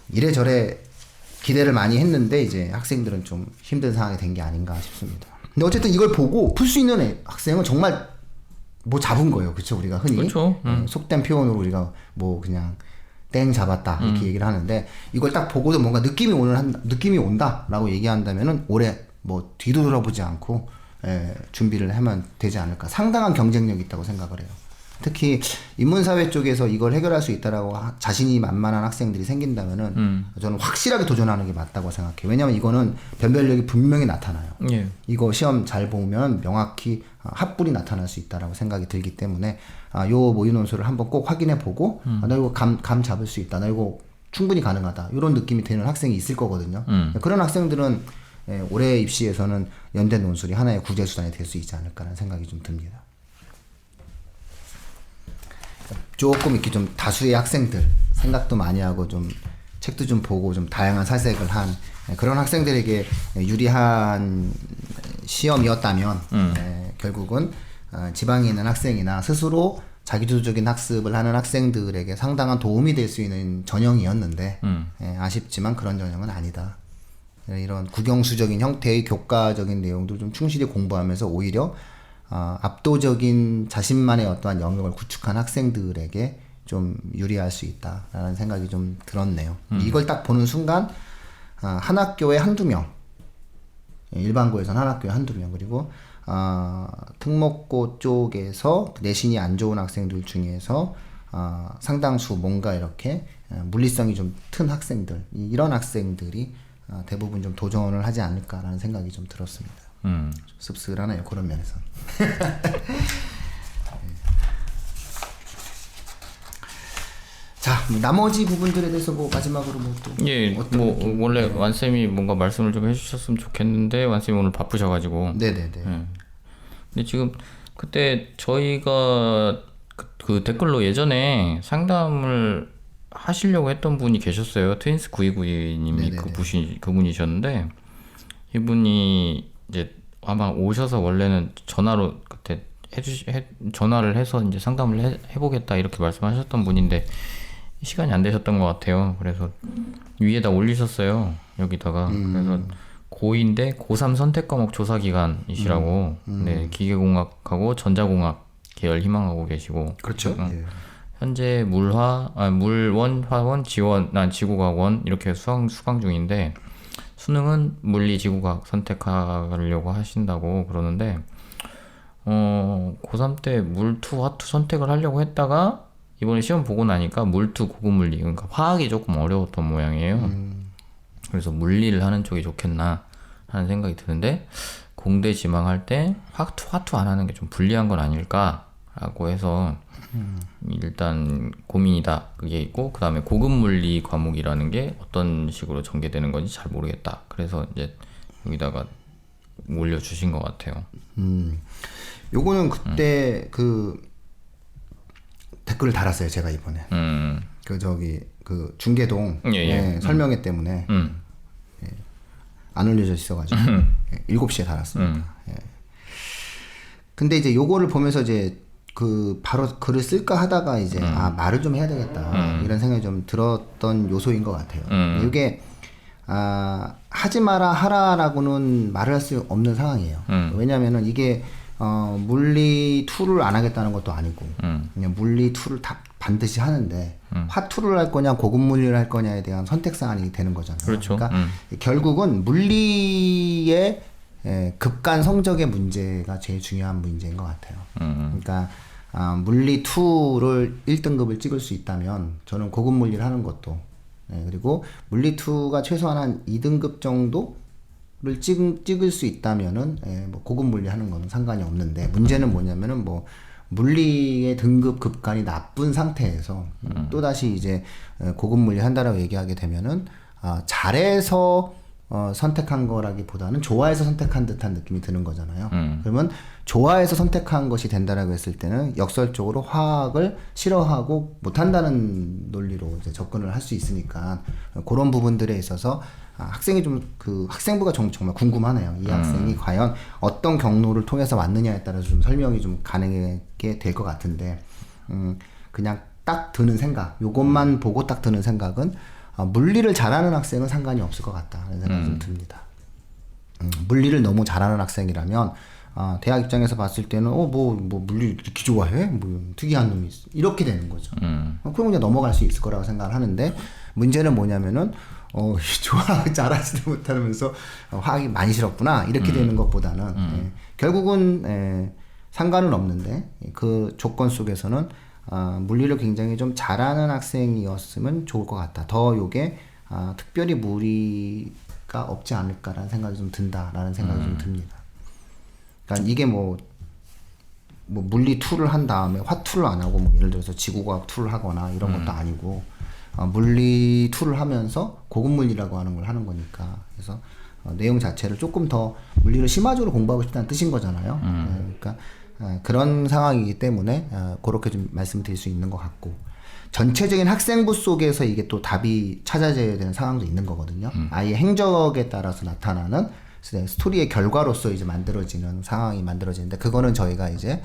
S1: 이래저래 기대를 많이 했는데 이제 학생들은 좀 힘든 상황이 된 게 아닌가 싶습니다. 근데 어쨌든 이걸 보고 풀 수 있는 학생은 정말 뭐 잡은 거예요. 그렇죠? 우리가 흔히
S2: 그렇죠.
S1: 속된 표현으로 우리가 뭐 그냥 땡 잡았다 이렇게 얘기를 하는데 이걸 딱 보고도 뭔가 느낌이 온다라고 얘기한다면은 올해 뭐 뒤도 돌아보지 않고 준비를 하면 되지 않을까. 상당한 경쟁력이 있다고 생각을 해요. 특히 인문사회 쪽에서 이걸 해결할 수 있다라고 자신이 만만한 학생들이 생긴다면은 저는 확실하게 도전하는 게 맞다고 생각해요. 왜냐하면 이거는 변별력이 분명히 나타나요. 이거 시험 잘 보면 명확히 합불이 나타날 수 있다라고 생각이 들기 때문에 요 모의 논술을 한번 꼭 확인해 보고 나 이거 감 잡을 수 있다. 나 이거 충분히 가능하다. 이런 느낌이 드는 학생이 있을 거거든요. 그런 학생들은 올해 입시에서는 연대 논술이 하나의 구제수단이 될 수 있지 않을까라는 생각이 좀 듭니다. 조금 이렇게 좀 다수의 학생들 생각도 많이 하고 좀 책도 좀 보고 좀 다양한 사색을 한 그런 학생들에게 유리한 시험이었다면 결국은 지방에 있는 학생이나 스스로 자기주도적인 학습을 하는 학생들에게 상당한 도움이 될 수 있는 전형이었는데 아쉽지만 그런 전형은 아니다. 이런 국영수적인 형태의 교과적인 내용도 좀 충실히 공부하면서 오히려 압도적인 자신만의 어떠한 영역을 구축한 학생들에게 좀 유리할 수 있다라는 생각이 좀 들었네요. 이걸 딱 보는 순간 한 학교에 한두 명, 일반고에서는 한 학교에 한두 명, 그리고 특목고 쪽에서 내신이 안 좋은 학생들 중에서 상당수 뭔가 이렇게 물리성이 좀 튼 학생들, 이런 학생들이 대부분 좀 도전을 하지 않을까라는 생각이 좀 들었습니다. 좀 씁쓸하네요, 그런 면에서. 자, 나머지 부분들에 대해서 뭐 마지막으로 뭐 또
S2: 예, 뭐 원래 완쌤이 뭔가 말씀을 좀 해주셨으면 좋겠는데 완쌤이 오늘 바쁘셔가지고.
S1: 네네네.
S2: 예. 근데 지금 그때 저희가 그 댓글로 예전에 상담을 하시려고 했던 분이 계셨어요. 트윈스 9292님이 그분이셨는데 이분이 이제 아마 오셔서 원래는 전화로 그때 전화를 해서 이제 상담을 해보겠다 이렇게 말씀하셨던 분인데 시간이 안 되셨던 것 같아요. 그래서 위에다 올리셨어요. 여기다가. 그래서 고2인데 고3 선택 과목 조사 기간이시라고. 네, 기계공학하고 전자공학 계열 희망하고 계시고.
S1: 그렇죠. 예.
S2: 현재 물원, 화원, 지구과학원 이렇게 수강 중인데 수능은 물리, 지구과학 선택하려고 하신다고 그러는데 고3 때 물투, 화투 선택을 하려고 했다가 이번에 시험 보고 나니까 물투, 고급물리, 그러니까 화학이 조금 어려웠던 모양이에요. 그래서 물리를 하는 쪽이 좋겠나 하는 생각이 드는데 공대 지망할 때 화투 안 하는 게 좀 불리한 건 아닐까라고 해서 일단 고민이다 그게 있고 그 다음에 고급물리 과목이라는 게 어떤 식으로 전개되는 건지 잘 모르겠다. 그래서 이제 여기다가 올려주신 것 같아요.
S1: 요거는 그때 그 댓글을 달았어요, 제가 이번에. 그 중계동 설명회 때문에 안 올려져 있어가지고 7시에 달았습니다. 근데 이제 요거를 보면서 이제 그 바로 글을 쓸까 하다가 이제 말을 좀 해야 되겠다 이런 생각이 좀 들었던 요소인 것 같아요. 이게 하지 마라 하라라고는 말을 할 수 없는 상황이에요. 왜냐면은 이게 물리 2를 안 하겠다는 것도 아니고 그냥 물리 2를 다 반드시 하는데 화투를 할 거냐 고급 물리를 할 거냐에 대한 선택 사안이 되는 거잖아요.
S2: 그렇죠.
S1: 그러니까 결국은 물리의 급간 성적의 문제가 제일 중요한 문제인 것 같아요. 그러니까 물리 2를 1등급을 찍을 수 있다면 저는 고급 물리를 하는 것도 그리고 물리 2가 최소한 한 2등급 정도를 찍을 수 있다면은 뭐 고급 물리 하는 거는 상관이 없는데 문제는 뭐냐면은 뭐 물리의 등급 급간이 나쁜 상태에서 또다시 이제 고급 물리 한다라고 얘기하게 되면은 잘해서 선택한 거라기보다는 좋아해서 선택한 듯한 느낌이 드는 거잖아요. 그러면 좋아해서 선택한 것이 된다라고 했을 때는 역설적으로 화학을 싫어하고 못한다는 논리로 이제 접근을 할 수 있으니까 그런 부분들에 있어서 학생이 좀 그 학생부가 정말 궁금하네요. 이 학생이 과연 어떤 경로를 통해서 왔느냐에 따라서 좀 설명이 좀 가능하게 될 것 같은데 그냥 딱 드는 생각, 요것만 보고 딱 드는 생각은 물리를 잘하는 학생은 상관이 없을 것 같다는 생각이 좀 듭니다. 물리를 너무 잘하는 학생이라면 대학 입장에서 봤을 때는 뭐 물리 이렇게 좋아해? 뭐 특이한 놈이 있어. 이렇게 되는 거죠. 그럼 그냥 넘어갈 수 있을 거라고 생각을 하는데 문제는 뭐냐면은 잘하지도 못하면서 화학이 많이 싫었구나 이렇게 되는 것보다는 결국은 상관은 없는데 그 조건 속에서는 물리를 굉장히 좀 잘하는 학생이었으면 좋을 것 같다. 더 요게 특별히 무리가 없지 않을까라는 생각이 좀 든다라는 생각이 좀 듭니다. 그러니까 이게 뭐 물리 2를 한 다음에 화투를 안 하고 뭐 예를 들어서 지구과학 2를 하거나 이런 것도 아니고 물리 2를 하면서 고급 물리라고 하는 걸 하는 거니까 그래서 내용 자체를 조금 더 물리를 심화적으로 공부하고 싶다는 뜻인 거잖아요. 그러니까 그런 상황이기 때문에 그렇게 좀 말씀드릴 수 있는 것 같고 전체적인 학생부 속에서 이게 또 답이 찾아져야 되는 상황도 있는 거거든요. 아예 행적에 따라서 나타나는 스토리의 결과로서 이제 만들어지는 상황이 만들어지는데 그거는 저희가 이제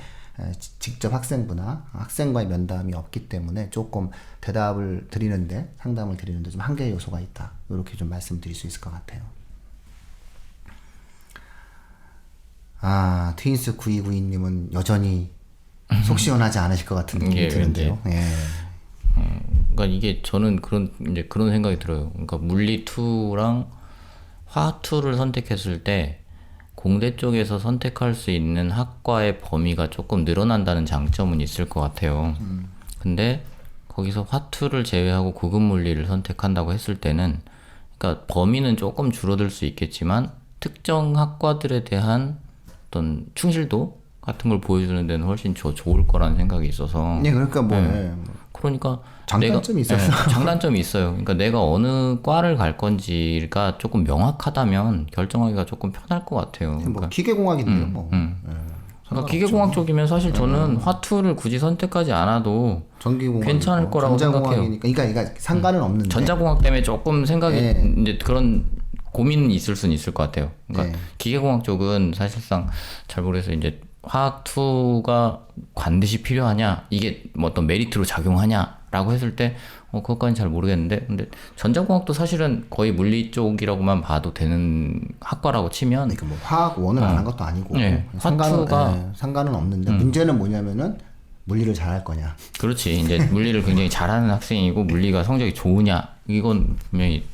S1: 직접 학생부나 학생과의 면담이 없기 때문에 조금 대답을 드리는데 상담을 드리는데 좀 한계의 요소가 있다. 이렇게 좀 말씀드릴 수 있을 것 같아요. 트윈스 9292님은 여전히 속 시원하지 않으실 것 같은 느낌이 드는데요. 예.
S2: 그러니까 이게 저는 그런 생각이 들어요. 그러니까 물리 2랑 화학 2를 선택했을 때 공대 쪽에서 선택할 수 있는 학과의 범위가 조금 늘어난다는 장점은 있을 것 같아요. 근데 거기서 화 2를 제외하고 고급 물리를 선택한다고 했을 때는 그러니까 범위는 조금 줄어들 수 있겠지만 특정 학과들에 대한 어떤 충실도 같은 걸 보여주는 데는 훨씬 좋을 거라는 생각이 있어서.
S1: 네, 그러니까
S2: 그러니까
S1: 장단점이 있어요.
S2: 장단점이 있어요. 그러니까 내가 어느 과를 갈 건지가 조금 명확하다면 결정하기가 조금 편할 것 같아요. 그러니까
S1: 기계공학인데요.
S2: 그러니까 기계공학 쪽이면 사실 저는 화투를 굳이 선택하지 않아도 괜찮을 거라고 생각해요.
S1: 그러니까 상관은 없는데
S2: 전자공학 때문에 조금 생각이 이제 그런 고민이 있을 수는 있을 것 같아요. 그러니까 기계공학 쪽은 사실상 잘 모르겠어요. 이제 화학 2가 반드시 필요하냐, 이게 뭐 어떤 메리트로 작용하냐라고 했을 때 그것까지는 잘 모르겠는데, 근데 전자공학도 사실은 거의 물리 쪽이라고만 봐도 되는 학과라고 치면,
S1: 그러니까 뭐 화학 1을 안 한 것도 아니고 상관은 없는데 문제는 뭐냐면은 물리를 잘할 거냐.
S2: 그렇지. 이제 물리를 굉장히 잘하는 학생이고 물리가 성적이 좋으냐, 이건 분명히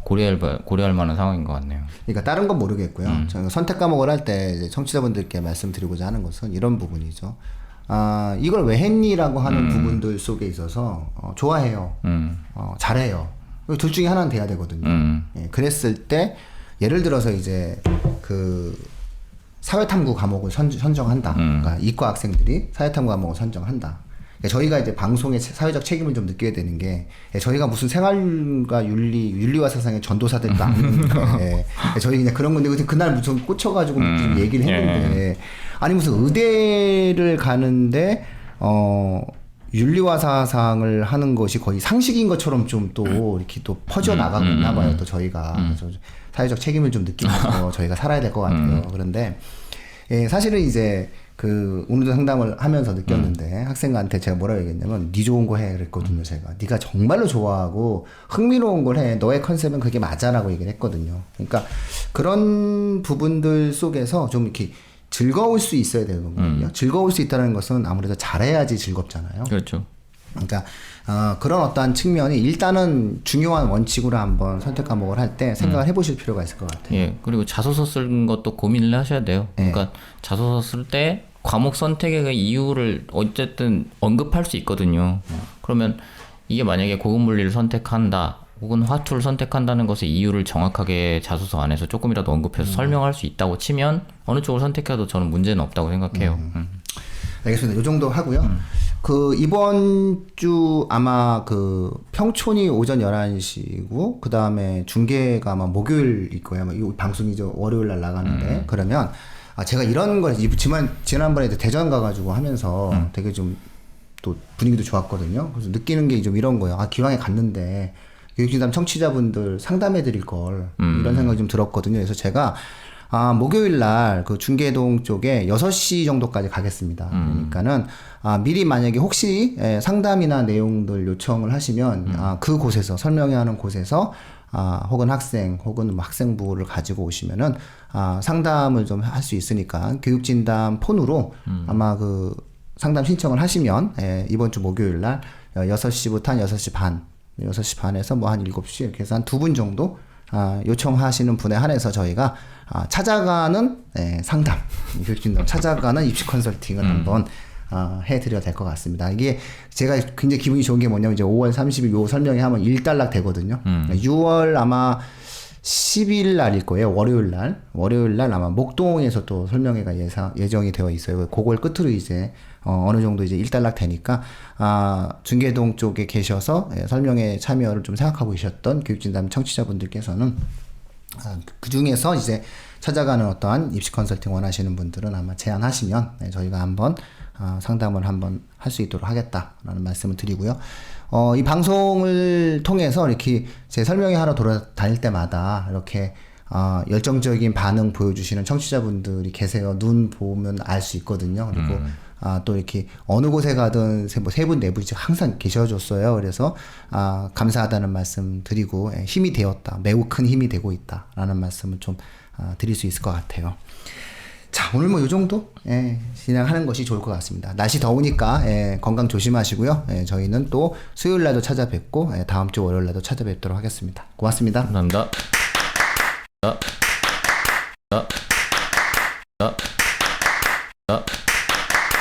S2: 고려할 만한 상황인 것 같네요.
S1: 그러니까 다른 건 모르겠고요. 저희가 선택 과목을 할 때 청취자분들께 말씀드리고자 하는 것은 이런 부분이죠. 이걸 왜 했니라고 하는 부분들 속에 있어서 좋아해요. 잘해요. 둘 중에 하나는 돼야 되거든요. 예, 그랬을 때 예를 들어서 이제 그 사회탐구 과목을 선정한다. 그러니까 이과 학생들이 사회탐구 과목을 선정한다. 저희가 이제 방송의 사회적 책임을 좀 느끼게 되는 게 저희가 무슨 생활과 윤리와 사상의 전도사들도 아닌데 저희 그냥 그런 건데 그날 무슨 꽂혀가지고 무슨 얘기를 했는데 아니 무슨 의대를 가는데 윤리와 사상을 하는 것이 거의 상식인 것처럼 좀 또 이렇게 또 퍼져 나가고 있나 봐요. 또 저희가 그래서 사회적 책임을 좀 느끼면서 저희가 살아야 될 것 같아요. 그런데 사실은 이제 오늘도 상담을 하면서 느꼈는데 학생한테 제가 뭐라고 얘기했냐면 네 좋은 거 해 그랬거든요. 제가 네가 정말로 좋아하고 흥미로운 걸 해. 너의 컨셉은 그게 맞아라고 얘기를 했거든요. 그러니까 그런 부분들 속에서 좀 이렇게 즐거울 수 있어야 되는 거거든요. 즐거울 수 있다는 것은 아무래도 잘해야지 즐겁잖아요.
S2: 그렇죠.
S1: 그러니까 그런 어떠한 측면이 일단은 중요한 원칙으로 한번 선택 과목을 할 때 생각을 해보실 필요가 있을 것 같아요.
S2: 예, 그리고 자소서 쓰는 것도 고민을 하셔야 돼요. 그러니까 자소서 쓸 때 과목 선택의 이유를 어쨌든 언급할 수 있거든요. 그러면 이게 만약에 고급 물리를 선택한다 혹은 화투를 선택한다는 것의 이유를 정확하게 자소서 안에서 조금이라도 언급해서 설명할 수 있다고 치면 어느 쪽을 선택해도 저는 문제는 없다고 생각해요.
S1: 알겠습니다. 요 정도 하고요. 이번 주 아마 평촌이 오전 11시고, 그 다음에 중계가 아마 목요일일 거예요. 아마 이 방송이 월요일 날 나가는데, 그러면, 제가 이런 걸, 지난번에 대전 가가지고 하면서 되게 좀 또 분위기도 좋았거든요. 그래서 느끼는 게 좀 이런 거예요. 기왕에 갔는데, 교육진담 청취자분들 상담해 드릴 걸, 이런 생각이 좀 들었거든요. 그래서 제가, 목요일 날 중계동 쪽에 6시 정도까지 가겠습니다. 그러니까는, 미리 만약에 혹시 상담이나 내용들 요청을 하시면, 그곳에서, 설명회 하는 곳에서, 혹은 학생, 혹은 학생부를 가지고 오시면은, 상담을 좀 할 수 있으니까, 교육진담 폰으로 아마 상담 신청을 하시면, 이번 주 목요일 날 6시부터 한 6시 반, 6시 반에서 뭐 한 7시 이렇게 해서 한 2분 정도 요청하시는 분에 한해서 저희가 찾아가는 상담, 교육진담 찾아가는 입시 컨설팅을 한번 해드려야 될 것 같습니다. 이게 제가 굉장히 기분이 좋은 게 뭐냐면 이제 5월 30일 요 설명회 하면 일단락 되거든요. 6월 아마 10일 날일 거예요. 월요일 날 아마 목동에서 또 설명회가 예정이 되어 있어요. 그걸 끝으로 이제 어느 정도 이제 일단락 되니까 중계동 쪽에 계셔서 설명회 참여를 좀 생각하고 계셨던 교육진담 청취자분들께서는 그 중에서 이제 찾아가는 어떠한 입시 컨설팅 원하시는 분들은 아마 제안하시면 네, 저희가 한번 상담을 한번 할 수 있도록 하겠다라는 말씀을 드리고요. 이 방송을 통해서 이렇게 제 설명회 하러 돌아다닐 때마다 이렇게 열정적인 반응 보여주시는 청취자분들이 계세요. 눈 보면 알 수 있거든요. 그리고 또 이렇게 어느 곳에 가든 세 분, 네 분이 항상 계셔줬어요. 그래서 감사하다는 말씀 드리고 힘이 되었다. 매우 큰 힘이 되고 있다라는 말씀을 좀 드릴 수 있을 것 같아요. 자, 오늘 뭐 이 정도 진행하는 것이 좋을 것 같습니다. 날씨 더우니까 건강 조심하시고요. 저희는 또 수요일 날도 찾아뵙고 다음 주 월요일 날도 찾아뵙도록 하겠습니다. 고맙습니다.
S2: 감사합니다. 자.